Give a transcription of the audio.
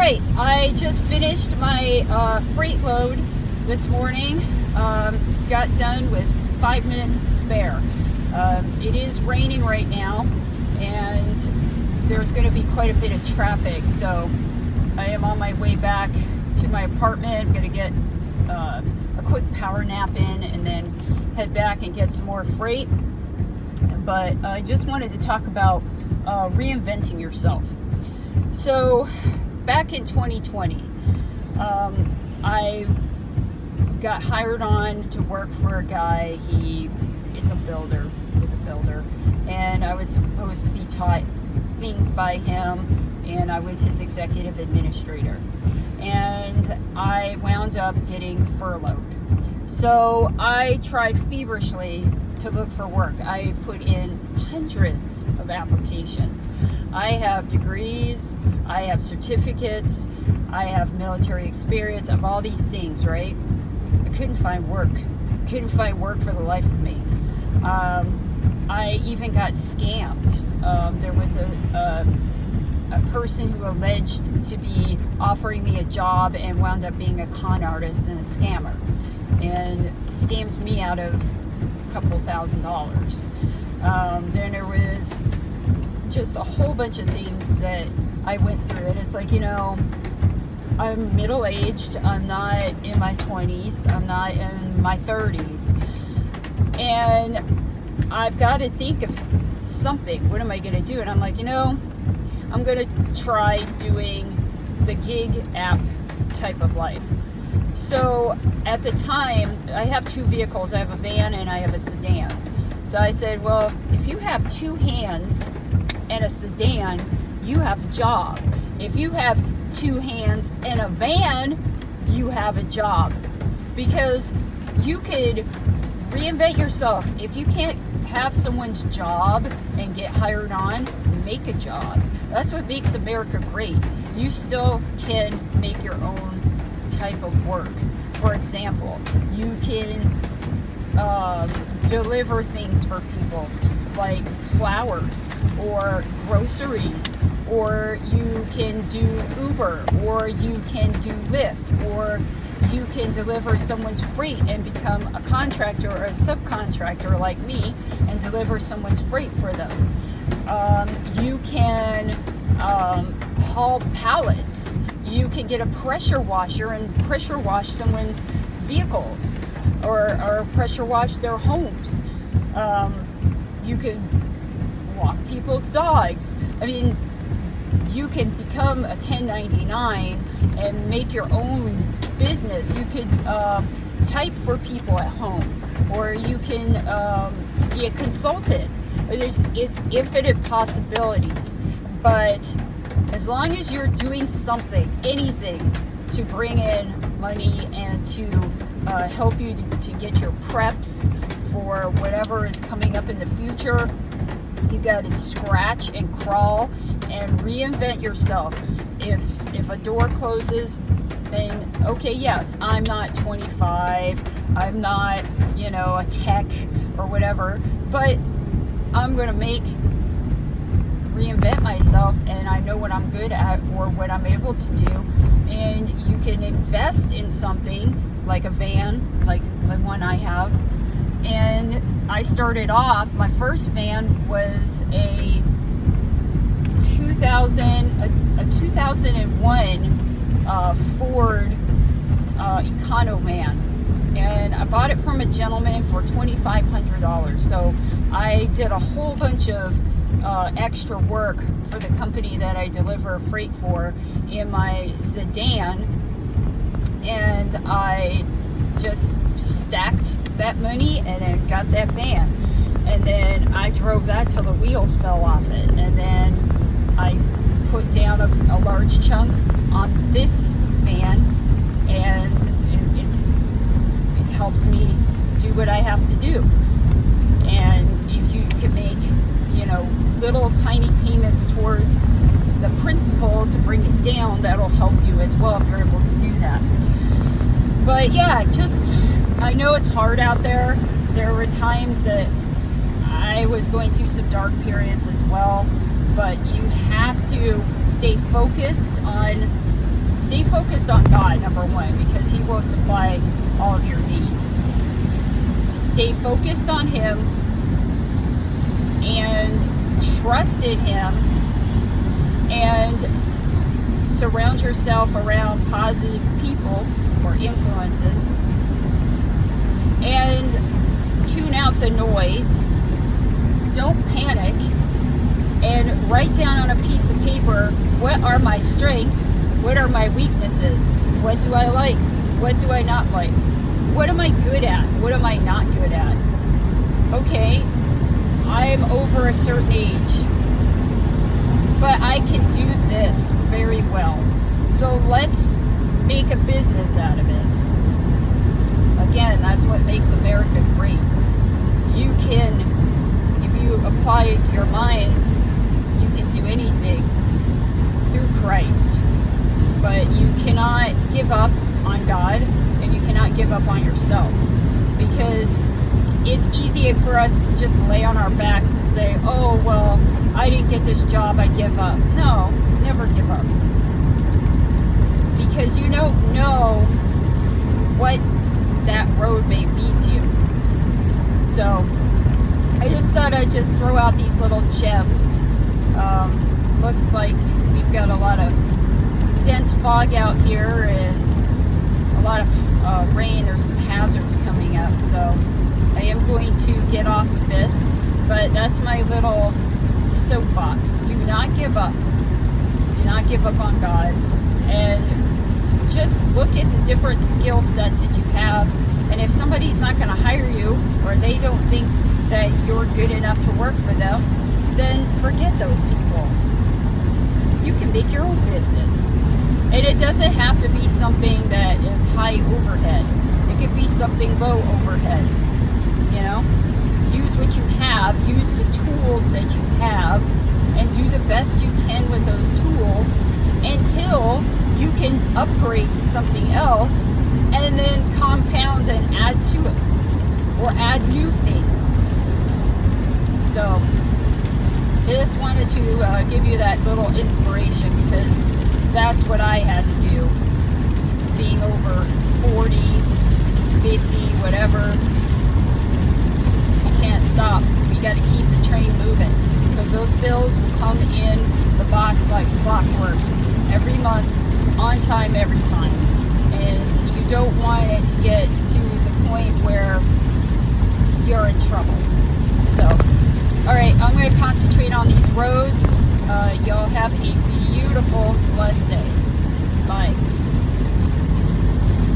right, I just finished my freight load this morning. Got done with 5 minutes to spare. It is raining right now, and there's going to be quite a bit of traffic, so I am on my way back to my apartment. I'm going to get a quick power nap in and then head back and get some more freight. But I just wanted to talk about reinventing yourself. So back in 2020, I got hired on to work for a guy. He is a builder, and I was supposed to be taught things by him, and I was his executive administrator. And I wound up getting furloughed. So I tried feverishly to look for work. I put in hundreds of applications. I have degrees, I have certificates, I have military experience, of all these things, right? I couldn't find work. Couldn't find work for the life of me. I even got scammed. There was a person who alleged to be offering me a job and wound up being a con artist and a scammer, and scammed me out of a couple $1,000s. Then there was just a whole bunch of things that I went through, and it's like, I'm middle-aged, I'm not in my 20s, I'm not in my 30s, and I've got to think of something. What am I going to do? And I'm like, I'm going to try doing the gig app type of life. So at the time, I have two vehicles. I have a van and I have a sedan. So I said, well, if you have two hands and a sedan, you have a job. If you have two hands and a van, you have a job. Because you could reinvent yourself. If you can't have someone's job and get hired on, make a job. That's what makes America great. You still can make your own type of work. For example, you can deliver things for people like flowers or groceries, or you can do Uber, or you can do Lyft, or you can deliver someone's freight and become a contractor or a subcontractor like me and deliver someone's freight for them. You can haul pallets. You can get a pressure washer and pressure wash someone's vehicles, or pressure wash their homes. You can walk people's dogs. I mean, you can become a 1099 and make your own business. You could type for people at home, or you can be a consultant. It's infinite possibilities. But as long as you're doing something, anything to bring in money and to help you to get your preps for whatever is coming up in the future, you got to scratch and crawl and reinvent yourself. If a door closes, then okay, yes, I'm not 25, I'm not, a tech or whatever, but I'm going to reinvent myself, and I know what I'm good at or what I'm able to do. And you can invest in something like a van, like the one I have. And I started off, my first van was a 2001 Ford Econovan. And I bought it from a gentleman for $2,500. So I did a whole bunch of extra work for the company that I deliver freight for in my sedan, and I just stacked that money and then got that van, and then I drove that till the wheels fell off it, and then I put down a large chunk on this van, and it helps me do what I have to do. And if you can make little tiny payments towards the principal to bring it down, that'll help you as well if you're able to do that. But yeah, I know it's hard out there. There were times that I was going through some dark periods as well, but you have to stay focused on stay focused on God, number one, because He will supply all of your needs. Stay focused on Him and trust in Him, and surround yourself around positive people or influences, and tune out the noise. Don't panic, and write down on a piece of paper, what are my strengths, what are my weaknesses, what do I like, what do I not like, what am I good at, what am I not good at. Okay, I'm over a certain age, but I can do this very well. So let's make a business out of it. Again, that's what makes America great. You can, if you apply your mind, you can do anything through Christ. But you cannot give up on God, and you cannot give up on yourself. Because it's easy for us to just lay on our backs and say, oh, well, I didn't get this job, I give up. No, never give up. Because you don't know what that road may lead to. So, I just thought I'd just throw out these little gems. Looks like we've got a lot of dense fog out here and a lot of rain. There's some hazards coming up. So, I am going to get off of this. But that's my little soapbox. Do not give up. Do not give up on God. And just look at the different skill sets that you have. And if somebody's not going to hire you, or they don't think that you're good enough to work for them, then forget those people. You can make your own business. And it doesn't have to be something that is high overhead. It could be something low overhead. You know? Use what you have, use the tools that you have, and do the best you can with those tools until you can upgrade to something else, and then compound and add to it, or add new things. So, I just wanted to give you that little inspiration, because that's what I had to do. Being over 40, 50, whatever, can't stop. We got to keep the train moving, because those bills will come in the box like clockwork every month, on time, every time. And you don't want it to get to the point where you're in trouble. So, alright, I'm going to concentrate on these roads. Y'all have a beautiful, blessed day.